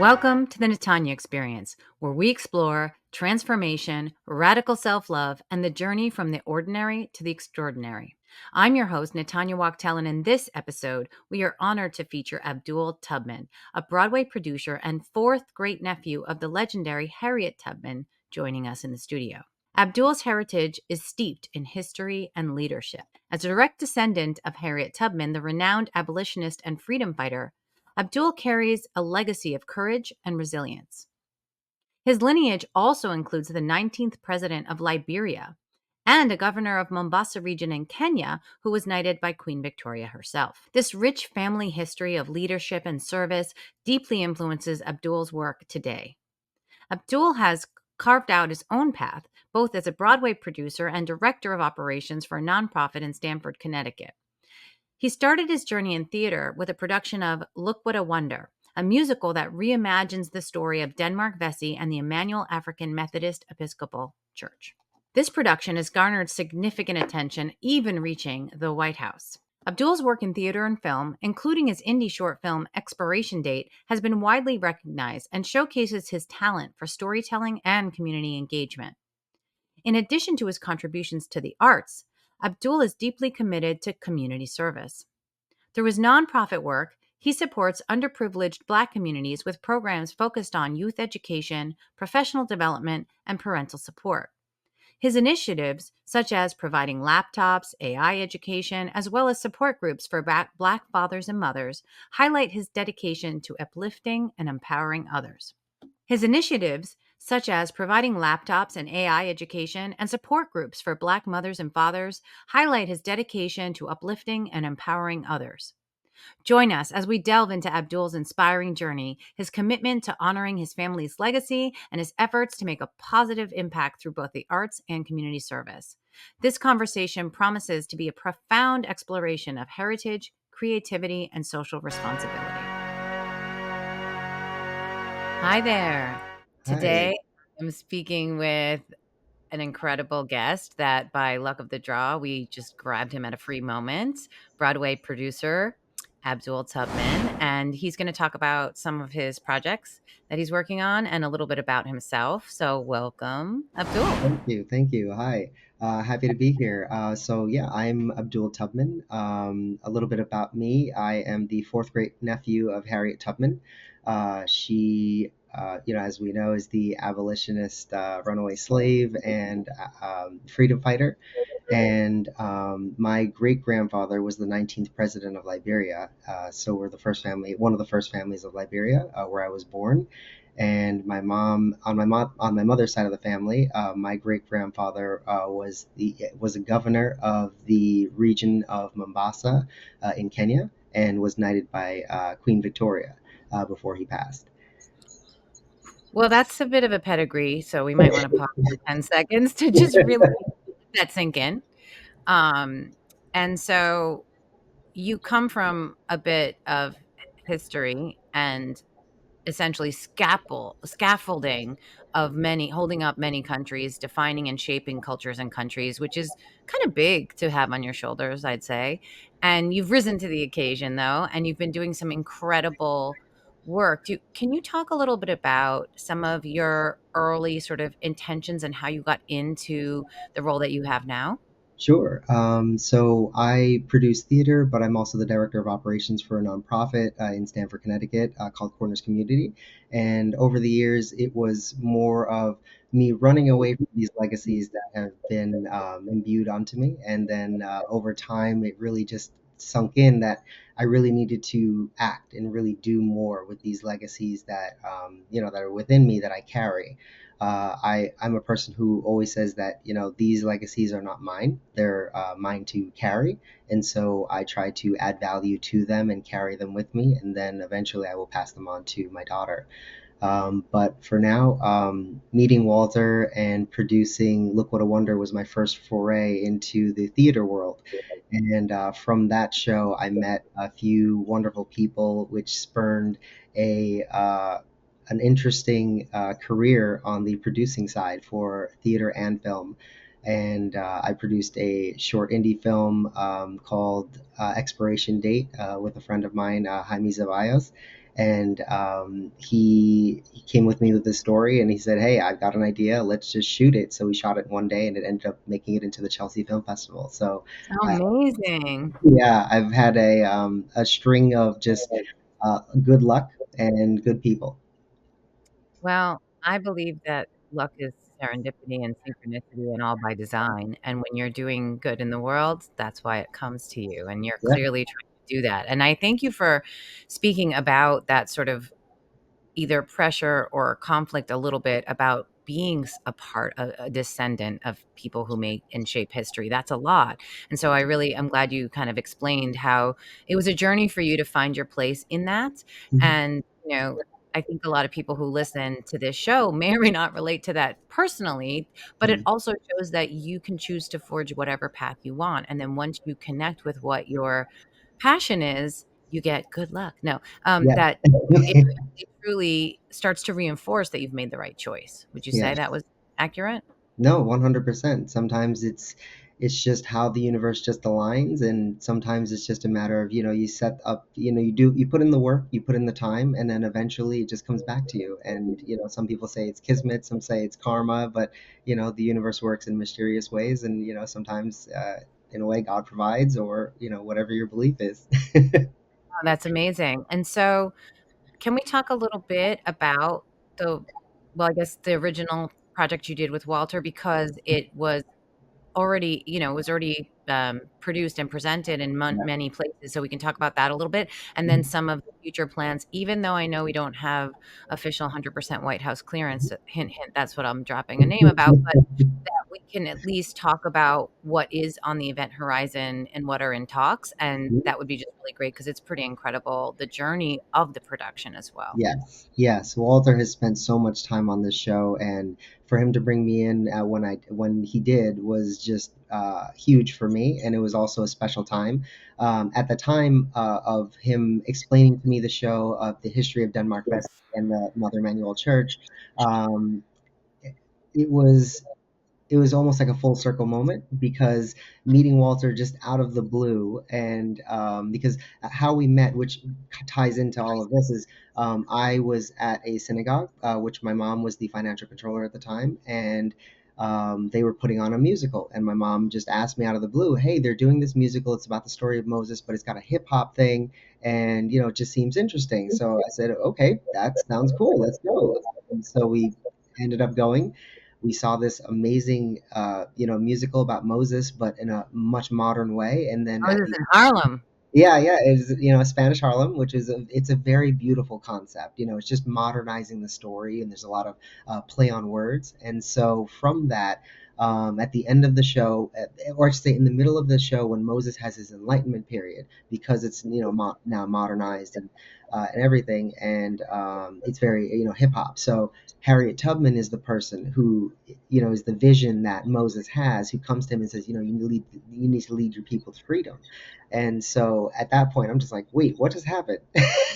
Welcome to the Natanya Experience, where we explore transformation, radical self love, and the journey from the ordinary to the extraordinary. I'm your host, Natanya Wachtel, and in this episode, we are honored to feature Abdul Tubman, a Broadway producer and fourth great nephew of the legendary Harriet Tubman, joining us in the studio. Abdul's heritage is steeped in history and leadership. As a direct descendant of Harriet Tubman, the renowned abolitionist and freedom fighter, Abdul carries a legacy of courage and resilience. His lineage also includes the 19th president of Liberia and a governor of Mombasa region in Kenya who was knighted by Queen Victoria herself. This rich family history of leadership and service deeply influences Abdul's work today. Abdul has carved out his own path, both as a Broadway producer and director of operations for a nonprofit in Stamford, Connecticut. He started his journey in theater with a production of Look What a Wonder, a musical that reimagines the story of Denmark Vesey and the Emmanuel African Methodist Episcopal Church. This production has garnered significant attention, even reaching the White House. Abdul's work in theater and film, including his indie short film Expiration Date, has been widely recognized and showcases his talent for storytelling and community engagement. In addition to his contributions to the arts, Abdul is deeply committed to community service. Through his nonprofit work, he supports underprivileged Black communities with programs focused on youth education, professional development, and parental support. His initiatives, such as providing laptops, AI education, as well as support groups for Black fathers and mothers, highlight his dedication to uplifting and empowering others. His initiatives, such as providing laptops and AI education and support groups for Black mothers and fathers, highlight his dedication to uplifting and empowering others. Join us as we delve into Abdul's inspiring journey, his commitment to honoring his family's legacy, and his efforts to make a positive impact through both the arts and community service. This conversation promises to be a profound exploration of heritage, creativity, and social responsibility. Hi there. Hi. Today, I'm speaking with an incredible guest that, by luck of the draw, we just grabbed him at a free moment. Broadway producer Abdul Tubman, and he's going to talk about some of his projects that he's working on and a little bit about himself. So, welcome, Abdul. Thank you. Thank you. Hi. Happy to be here. So I'm Abdul Tubman. A little bit about me. I am the fourth great nephew of Harriet Tubman. She, as we know, is the abolitionist runaway slave and freedom fighter. And my great grandfather was the 19th president of Liberia. So we're the first family, one of the first families of Liberia, where I was born. And my mom, on my mother's side of the family, my great grandfather was a governor of the region of Mombasa in Kenya, and was knighted by Queen Victoria before he passed. Well, that's a bit of a pedigree, so we might want to pause for 10 seconds to just really let that sink in. Um, and so you come from a bit of history and essentially scaffolding of many holding up many countries, defining and shaping cultures and countries, which is kind of big to have on your shoulders, I'd say. And you've risen to the occasion, though, and you've been doing some incredible work. Can you talk a little bit about some of your early sort of intentions and how you got into the role that you have now? Sure. So I produce theater, but I'm also the director of operations for a nonprofit in Stamford, Connecticut called Corners Community. And over the years, it was more of me running away from these legacies that have been imbued onto me. And then over time, it really just sunk in that I really needed to act and really do more with these legacies that, that are within me that I carry. I'm a person who always says that these legacies are not mine; they're mine to carry, and so I try to add value to them and carry them with me, and then eventually I will pass them on to my daughter. But for now, meeting Walter and producing Look What a Wonder was my first foray into the theater world. And from that show, I met a few wonderful people, which spurned a an interesting career on the producing side for theater and film. and I produced a short indie film called Expiration Date with a friend of mine, Jaime Zavallos. And he came with me with this story, and he said, "Hey, I've got an idea. Let's just shoot it." So we shot it one day, and it ended up making it into the Chelsea Film Festival. So, uh, Amazing. yeah, I've had a string of just good luck and good people. Well, I believe that luck is serendipity and synchronicity and all by design. And when you're doing good in the world, that's why it comes to you. And you're Yeah. clearly trying to do that. And I thank you for speaking about that sort of either pressure or conflict a little bit about being a part, a descendant of people who make and shape history. That's a lot. And so I really am glad you kind of explained how it was a journey for you to find your place in that. Mhm. And, I think a lot of people who listen to this show may or may not relate to that personally, but it Mhm. also shows that you can choose to forge whatever path you want. And then once you connect with what your passion is, you get good luck. No, Yeah. that it truly starts to reinforce that you've made the right choice. Would you say Yeah. that was accurate? No, 100%. Sometimes it's just how the universe just aligns, and sometimes it's just a matter of, you set up, you put in the work, you put in the time, and then eventually it just comes back to you. And, some people say it's kismet, some say it's karma, but, the universe works in mysterious ways, and, sometimes in a way God provides, or, whatever your belief is. Oh, that's amazing. And so, can we talk a little bit about the I guess the original project you did with Walter because it was already, it was already, produced and presented in Yeah. many places, so we can talk about that a little bit, and then Mhm. some of the future plans, even though I know we don't have official 100% White House clearance, hint, hint, that's what I'm dropping a name about, but that we can at least talk about what is on the event horizon and what are in talks, and that would be just really great because it's pretty incredible, the journey of the production as well. Yes, yes. Walter has spent so much time on this show, and for him to bring me in when he did was just huge for me, and it was also a special time. At the time of him explaining to me the show, of the history of Denmark Fest and the Mother Emanuel Church, um, it was it was almost like a full circle moment, because meeting Walter just out of the blue, and because how we met, which ties into all of this, is I was at a synagogue, which my mom was the financial controller at the time, and they were putting on a musical, and my mom just asked me out of the blue, "Hey, they're doing this musical. It's about the story of Moses, but it's got a hip hop thing, and it just seems interesting." So I said, "Okay, that sounds cool. Let's go." And so we ended up going. We saw this amazing musical about Moses, but in a much modern way. And then I was in Harlem. yeah, yeah, it's Spanish Harlem, which is it's a very beautiful concept. It's just modernizing the story, and there's a lot of play on words. And so from that, at the end of the show, or I should say in the middle of the show, when Moses has his enlightenment period, because it's now modernized and everything, and it's very hip hop. So Harriet Tubman is the person who is the vision that Moses has, who comes to him and says, you need to lead your people to freedom. And so at that point, I'm just like, wait, what just happened?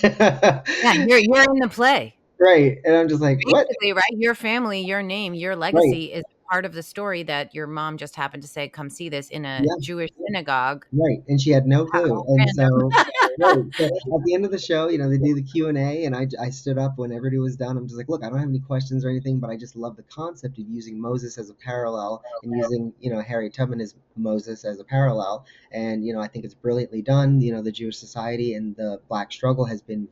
Yeah, you're in the play. Right. And I'm just like, what? Basically, right? Your family, your name, your Right. legacy is part of the story that your mom just happened to say, "Come see this," in a Yeah. Jewish synagogue. Right. And she had no How clue. And random. so, right. So at the end of the show, they do the Q&A, and I stood up when everybody was done. I'm just like, look, I don't have any questions or anything, but I just love the concept of using Moses as a parallel, and using, Harriet Tubman as Moses as a parallel. And, I think it's brilliantly done. The Jewish society and the Black struggle has been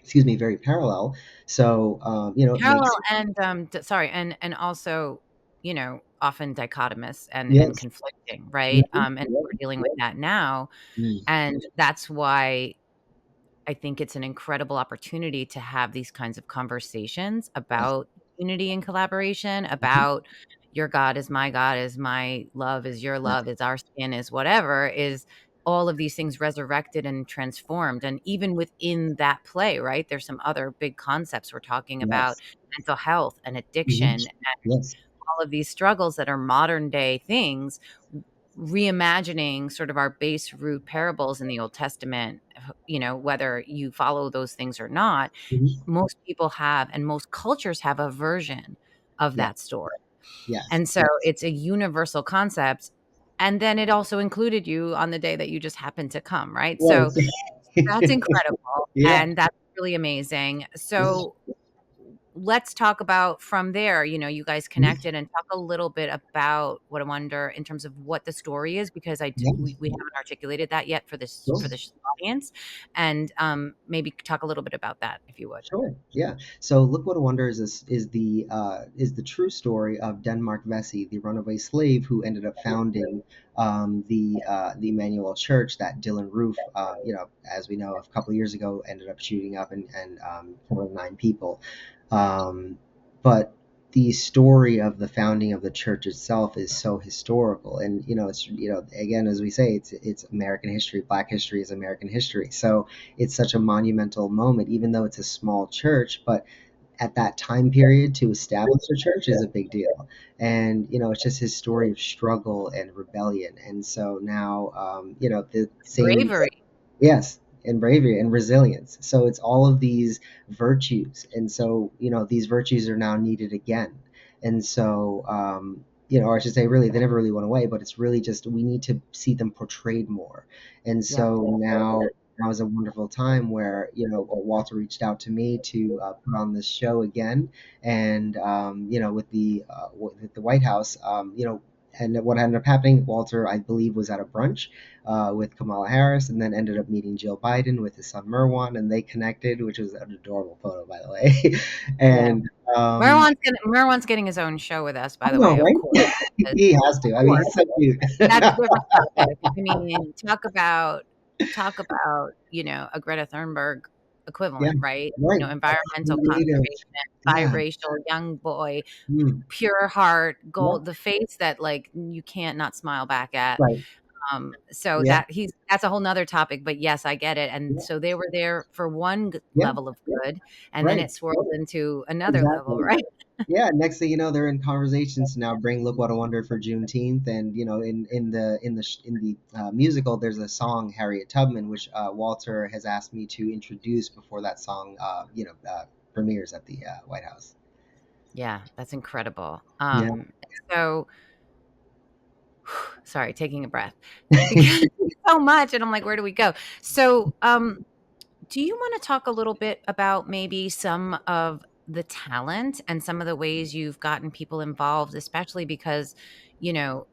excuse me, very parallel. So, it Parallel makes, and, sorry, and also, often dichotomous and yes. conflicting, right? Mhm. And we're dealing with that now, Mm. and that's why I think it's an incredible opportunity to have these kinds of conversations Yes. about unity and collaboration, Mhm. about your God is my love is your Yes. love, is our skin, is whatever, is all of these things resurrected and transformed. And even within that play, right, there's some other big concepts. We're talking about Yes. mental health and Mhm. addiction, Yes. all of these struggles that are modern day things, reimagining sort of our base root parables in the Old Testament, whether you follow those things or not, Mhm. most people have and most cultures have a version of Yeah. that story. Yes. And so it's a universal concept. And then it also included you on the day that you just happened to come, right? So Right. that's incredible, Yeah. and that's really amazing. Yeah. So let's talk about from there, you guys Mhm. connected, and talk a little bit about what I wonder in terms of what the story is, because Yeah. we haven't articulated that yet for Sure. this audience, and maybe talk a little bit about that if you would. Sure. Yeah. So Look What a Wonder is the true story of Denmark Vesey, the runaway slave who ended up founding the Emmanuel Church that Dylan Roof, as we know, a couple of years ago, ended up shooting up and killing 9 people. But the story of the founding of the church itself is so historical, and it's again, as we say, it's American history. Black history is American history. So it's such a monumental moment, even though it's a small church. But at that time period, to establish a church is a big deal. And it's just his story of struggle and rebellion. And so now, the same. Bravery. Yes, and bravery and resilience. So it's all of these virtues. And so, these virtues are now needed again. And so, or I should say, really, they never really went away, but it's really just we need to see them portrayed more. And Yeah. so now is a wonderful time where, Walter reached out to me to put on this show again. And, with the White House, and what ended up happening, Walter, I believe, was at a brunch with Kamala Harris, and then ended up meeting Jill Biden with his son Merwan, and they connected, which was an adorable photo, by the way. Yeah. and Marwan's getting his own show with us, I by the know, way, of right? course. Of He has to. I mean, course. he's so cute. That's a different topic. I mean, talk about, a Greta Thunberg Yeah, equivalent, right? right. Environmental Creative. conservation, Yeah. biracial, young boy, Mm. pure heart, Yeah. gold, the face that, like, you can't not smile back at. Right. So Yeah. that's a whole nother topic, but yes, I get it. And Yeah. so they were there for one Yeah. level of good, and then Right. it swirled into another level, Exactly. right? Yeah, next thing you know, they're in conversations to now bring "Look What a Wonder" for Juneteenth, and in the musical, there's a song Harriet Tubman, which Walter has asked me to introduce before that song, premieres at the White House. Yeah, that's incredible. Yeah. So sorry, taking a breath because so much, and I'm like, where do we go? So, do you want to talk a little bit about maybe some of the talent and some of the ways you've gotten people involved, especially because, you know,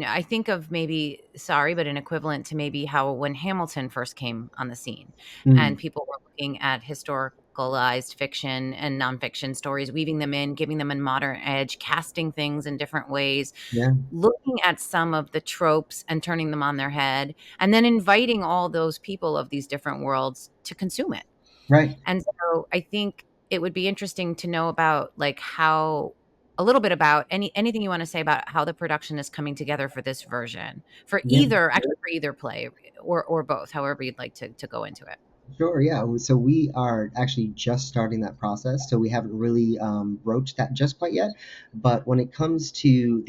I think of maybe, sorry, but an equivalent to maybe how when Hamilton first came on the scene and Mm, people were looking at historicalized fiction and nonfiction stories, weaving them in, giving them a modern edge, casting things in different ways, yeah. looking at some of the tropes and turning them on their head, and then inviting all those people of these different worlds to consume it. Right. And so I think it would be interesting to know about, like, how a little bit about anything you want to say about how the production is coming together for this version, for Yeah. either, actually, for either play, or both, however you'd like to go into it. Sure, yeah. So we are actually just starting that process, so we haven't really broached that just quite yet. But when it comes to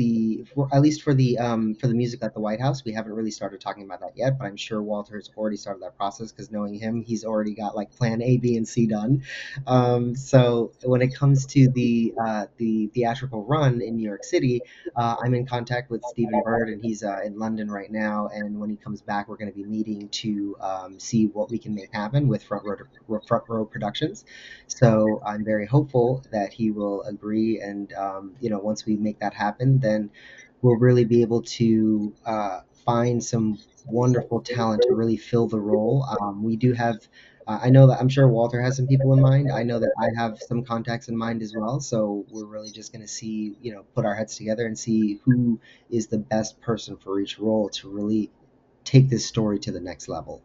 at least for the music at the White House, we haven't really started talking about that yet. But I'm sure Walter has already started that process because knowing him, he's already got like Plan A, B, and C done. So when it comes to the theatrical run in New York City, I'm in contact with Stephen Bird, and he's in London right now. And when he comes back, we're going to be meeting to see what we can make happen with Front Row Productions. So I'm very hopeful that he will agree. And once we make that happen, then we'll really be able to find some wonderful talent to really fill the role. We do have. I know that I'm sure Walter has some people in mind. I know that I have some contacts in mind as well. So we're really just going to see, put our heads together and see who is the best person for each role to really take this story to the next level.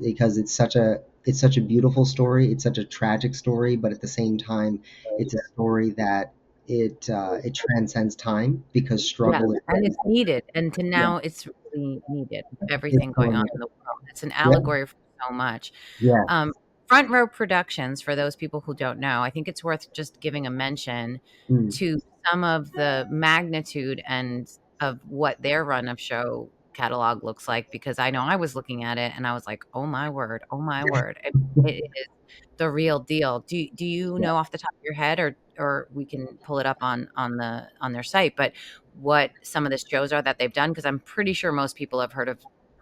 Because it's such a beautiful story. It's such a tragic story, but at the same time, it's a story that it transcends time because Yeah, struggle is and it's needed, and to yeah, now it's really needed with it's everything so going on in needed. the world. It's an Yeah, allegory for so much. yeah, Um, Front Row Productions, for those people who don't know, I think it's worth just giving a mention mm, to some of the magnitude and of what their run of show catalog looks like, because I know I was looking at it and I was like, oh my word, it is the real deal. Do you yeah. know off the top of your head, or or we can pull it up on their site, but what some of the shows are that they've done, because I'm pretty sure most people have heard of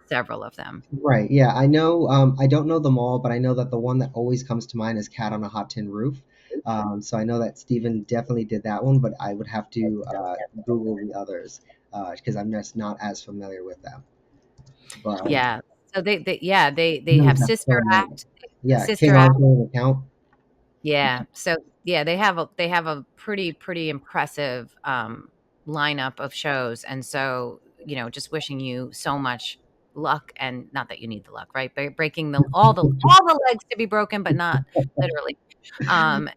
several of them. Right. Yeah, I know. I don't know them all, but I know that the one that always comes to mind is Cat on a Hot Tin Roof. So I know that Steven definitely did that one, but I would have to Google the others because I'm just not as familiar with them. But Yeah. So they no, have that's Sister so many. Act, Yeah, King Sister Act. Arthur and the Count. Yeah. So yeah, they have a pretty impressive lineup of shows. And so, just wishing you so much luck, and not that you need the luck, right? Breaking all the legs to be broken, but not literally. Um,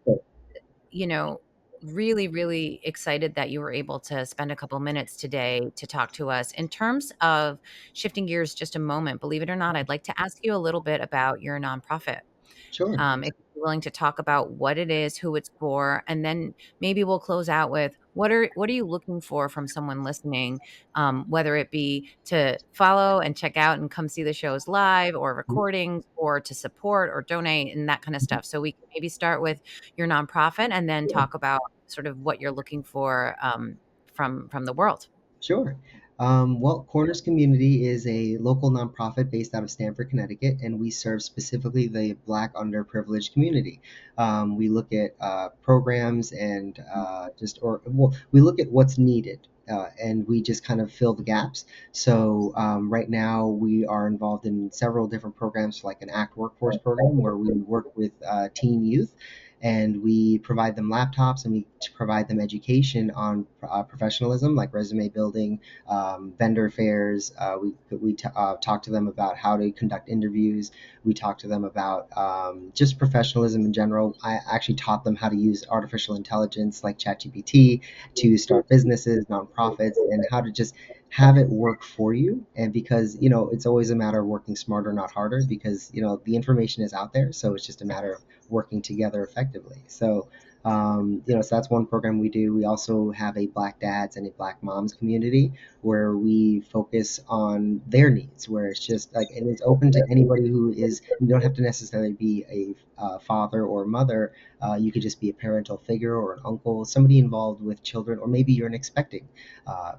you know, really, really excited that you were able to spend a couple minutes today to talk to us. In terms of shifting gears just a moment, believe it or not, I'd like to ask you a little bit about your nonprofit. Sure. If you're willing to talk about what it is, who it's for, and then maybe we'll close out with what are you looking for from someone listening, whether it be to follow and check out and come see the shows live, or recordings, or to support or donate and that kind of stuff. So we can maybe start with your nonprofit and then talk about sort of what you're looking for, from the world. Sure. Well, Corners Community is a local nonprofit based out of Stamford, Connecticut, and we serve specifically the Black underprivileged community. We look at programs and we look at what's needed. And we just kind of fill the gaps. So right now we are involved in several different programs, like an ACT workforce program, where we work with teen youth, and we provide them laptops, and we provide them education on professionalism, like resume building, vendor fairs. We talk to them about how to conduct interviews. We talk to them about just professionalism in general. I actually taught them how to use artificial intelligence like ChatGPT to start businesses, nonprofits, and how to just have it work for you. And because it's always a matter of working smarter, not harder, because the information is out there, so it's just a matter of working together effectively. So that's one program we do. We also have a Black dads and a Black moms community where we focus on their needs, where it's just like, and it's open to anybody who is, you don't have to necessarily be a father or mother. You could just be a parental figure or an uncle, somebody involved with children, or maybe you're an expecting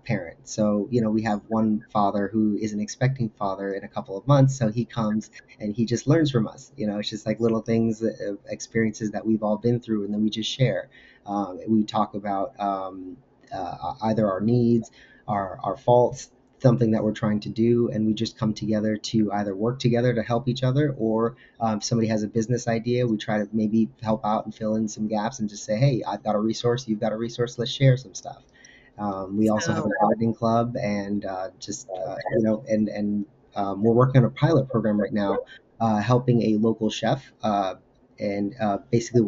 parent. So, we have one father who is an expecting father in a couple of months. So he comes and he just learns from us. It's just like little things, experiences that we've all been through, and then we just share. We talk about either our needs, our faults, something that we're trying to do, and we just come together to either work together to help each other, or if somebody has a business idea, we try to maybe help out and fill in some gaps and just say, hey, I've got a resource, you've got a resource, let's share some stuff. We also have So a gardening club, and we're working on a pilot program right now, helping a local chef, and basically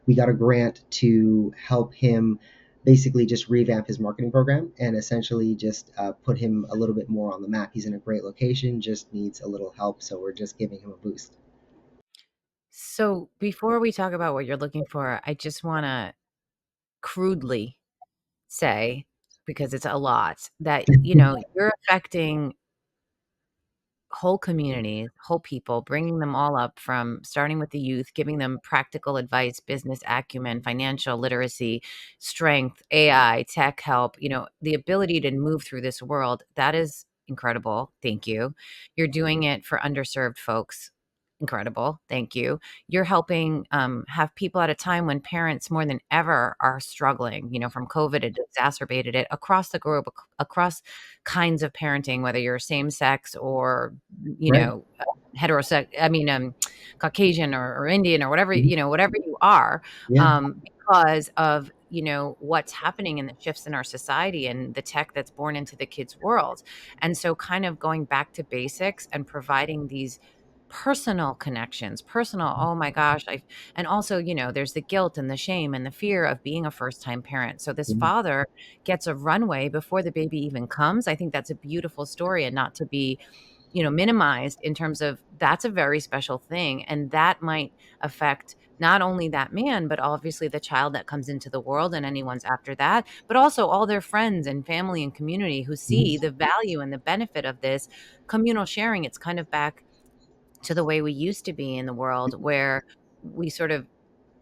we got a grant to help him basically just revamp his marketing program and essentially just put him a little bit more on the map. He's in a great location, just needs a little help, so we're just giving him a boost. so before we talk about what you're looking for, I just want to crudely say, because it's a lot, that you're affecting whole communities, whole people, bringing them all up, from starting with the youth, giving them practical advice, business acumen, financial literacy, strength, AI, tech help, the ability to move through this world. That is incredible. Thank you. You're doing it for underserved folks. Incredible. Thank you. You're helping have people at a time when parents more than ever are struggling. From COVID, it exacerbated it across the globe, across kinds of parenting, whether you're same sex or, Right. heterosex, I mean, Caucasian, or Indian, or whatever, Mhm. whatever you are, Yeah. because of, what's happening in the shifts in our society and the tech that's born into the kids' world. And so kind of going back to basics and providing these personal connections, personal, oh my gosh, and also, there's the guilt and the shame and the fear of being a first time parent. So this Mhm. father gets a runway before the baby even comes. I think that's a beautiful story, and not to be, minimized, in terms of that's a very special thing. And that might affect not only that man, but obviously the child that comes into the world and anyone's after that, but also all their friends and family and community who see Mhm. the value and the benefit of this communal sharing. It's kind of back to the way we used to be in the world, where we sort of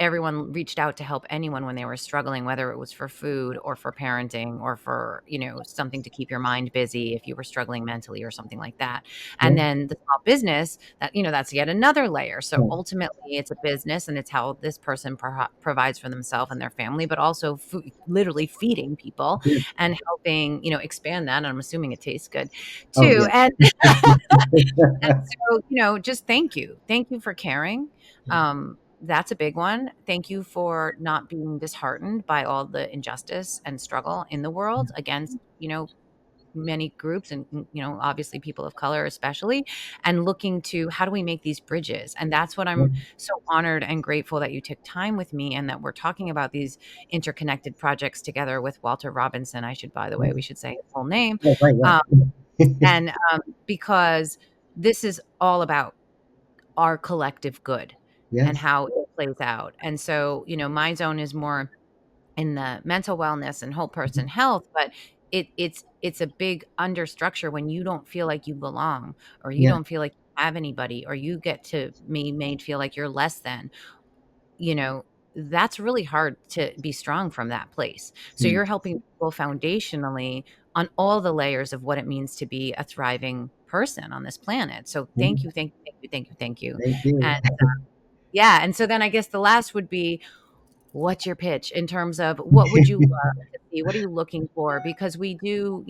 everyone reached out to help anyone when they were struggling, whether it was for food or for parenting or for, something to keep your mind busy if you were struggling mentally or something like that. And Yeah. then the small business, that's yet another layer. So Yeah. ultimately, it's a business and it's how this person provides for themselves and their family, but also literally feeding people Yeah. and helping, expand that. And I'm assuming it tastes good Oh too. yeah. And so, just thank you. Thank you for caring. That's a big one. Thank you for not being disheartened by all the injustice and struggle in the world against, many groups and, obviously people of color, especially, and looking to how do we make these bridges? And that's what Yeah. I'm so honored and grateful that you took time with me and that we're talking about these interconnected projects together with Walter Robinson. By the way, Yeah. we should say his full name. Oh, right. Um, Yeah. and because this is all about our collective good and Yes. how it plays out. And so, my zone is more in the mental wellness and whole person health, but it's a big understructure when you don't feel like you belong or you Yeah. don't feel like you have anybody or you get to be made feel like you're less than, you know, that's really hard to be strong from that place. So Mm. you're helping people foundationally on all the layers of what it means to be a thriving person on this planet. So thank you, Yeah. thank you, thank you, thank you, thank you. Thank you. And yeah, and so then I guess the last would be, what's your pitch in terms of what would you love to see? What are you looking for? Because we do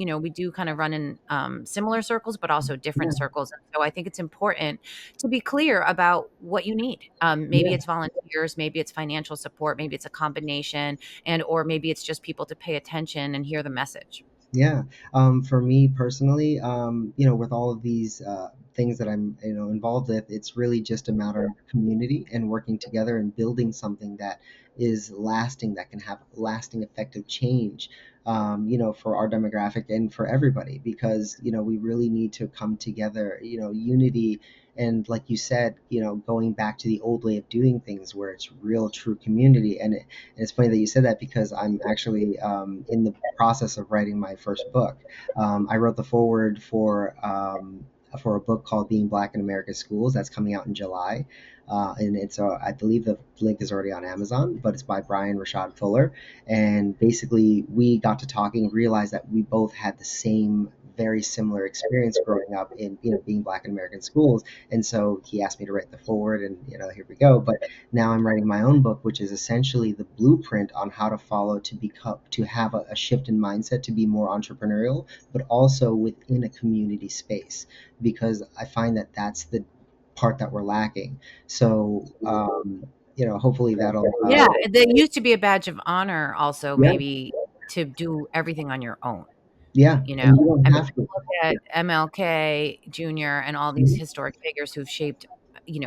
kind of run in similar circles, but also different Yeah. circles. And so I think it's important to be clear about what you need. Maybe Yeah. it's volunteers, maybe it's financial support, maybe it's a combination, and or maybe it's just people to pay attention and hear the message. Yeah. For me personally, with all of these things that I'm, involved with, it's really just a matter of community and working together and building something that is lasting, that can have lasting effective change, for our demographic and for everybody, because, we really need to come together, unity. And like you said, going back to the old way of doing things where it's real, true community. And it's funny that you said that because I'm actually in the process of writing my first book. I wrote the foreword for a book called Being Black in America's Schools that's coming out in July. And it's I believe the link is already on Amazon, but it's by Brian Rashad Fuller. And basically, we got to talking, realized that we both had the same very similar experience growing up in being black in American schools, and so he asked me to write the foreword, and here we go. But now I'm writing my own book, which is essentially the blueprint on how to follow to have a shift in mindset to be more entrepreneurial, but also within a community space, because I find that that's the part that we're lacking. So hopefully that'll Yeah, there used to be a badge of honor also yeah, maybe to do everything on your own. yeah, You know, and you don't I mean, have to. look at MLK Jr. and all these Mhm. historic figures who've shaped,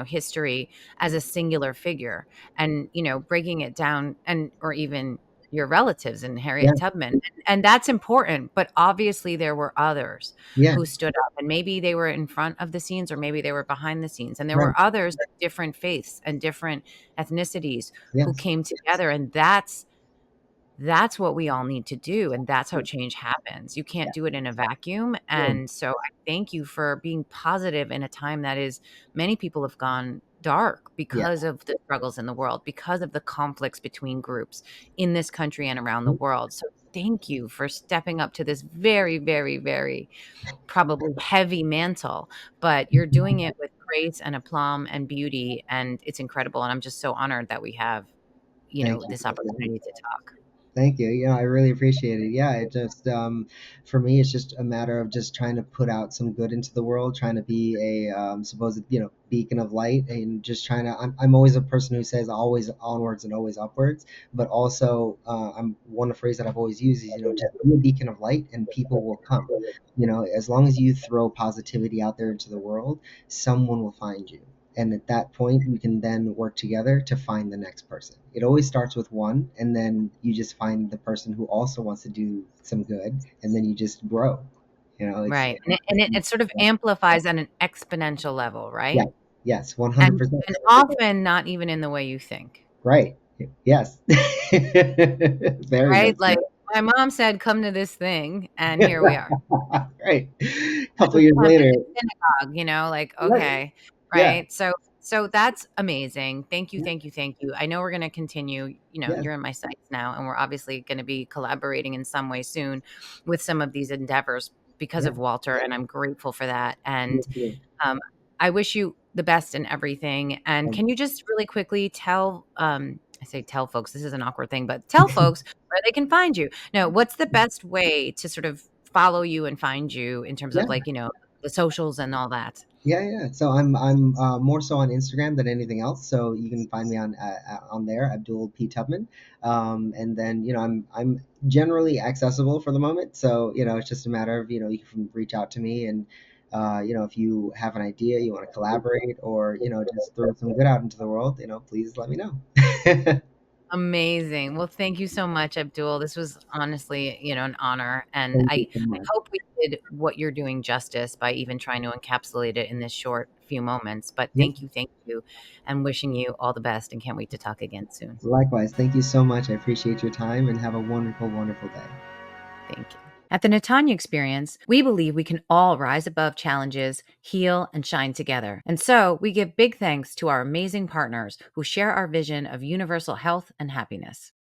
history as a singular figure and, breaking it down and or even your relatives and Yeah, Harriet Tubman. And that's important, but obviously there were others yeah, who stood up and maybe they were in front of the scenes or maybe they were behind the scenes. And there right, were others of different faiths and different ethnicities who yes, came together. And that's what we all need to do, and that's how change happens. You can't do it in a vacuum, yeah, and so I thank you for being positive in a time that is many people have gone dark yeah, because of the struggles in the world, because of the conflicts between groups in this country and around the world. So thank you for stepping up to this very, very, very probably heavy mantle, but you're doing it with grace and aplomb and beauty, and it's incredible, and I'm just so honored that we have, thank this you. opportunity to talk. Thank you. I really appreciate it. Yeah, it just for me, it's just a matter of just trying to put out some good into the world, trying to be a supposed beacon of light, and just trying to. I'm always a person who says always onwards and always upwards, but also I'm one phrase that I've always used is just be a beacon of light, and people will come. As long as you throw positivity out there into the world, someone will find you. And at that point, we can then work together to find the next person. It always starts with one, and then you just find the person who also wants to do some good, and then you just grow. It's Right, and it sort of amplifies at an exponential level, yeah, right? yes, And 100%. and often not even in the way you think, Right. Yes. Very right? much Like, so. my mom said, "Come to this thing," and here we are. Right. I Couple was years at later. the synagogue, like, Right. okay, Yeah. right? So So that's amazing. Thank you, Yeah, thank you, thank you. I know we're gonna continue, yeah, you're in my sights now, and we're obviously gonna be collaborating in some way soon with some of these endeavors because yeah. of Walter, and I'm grateful for that, Me and, too. um, I wish you the best in everything, and Thank can you just really quickly tell, I say tell folks, this is an awkward thing, but tell folks where they can find you. No, what's the best way to sort of follow you and find you in terms Yeah. of, like, the socials and all that? Yeah, yeah. So I'm more so on Instagram than anything else. So you can find me on there, Abdul P Tubman. And then I'm generally accessible for the moment. So it's just a matter of you can reach out to me, and if you have an idea you want to collaborate, or just throw some good out into the world, please let me know. Amazing. Well, thank you so much, Abdul. This was honestly, an honor, and Thank you I so much. hope we did what you're doing justice by even trying to encapsulate it in this short few moments. But Yeah. thank you, and wishing you all the best, and can't wait to talk again soon. Likewise. Thank you so much. I appreciate your time, and have a wonderful, wonderful day. Thank you. At the Natanya Experience, we believe we can all rise above challenges, heal, and shine together. And so we give big thanks to our amazing partners who share our vision of universal health and happiness.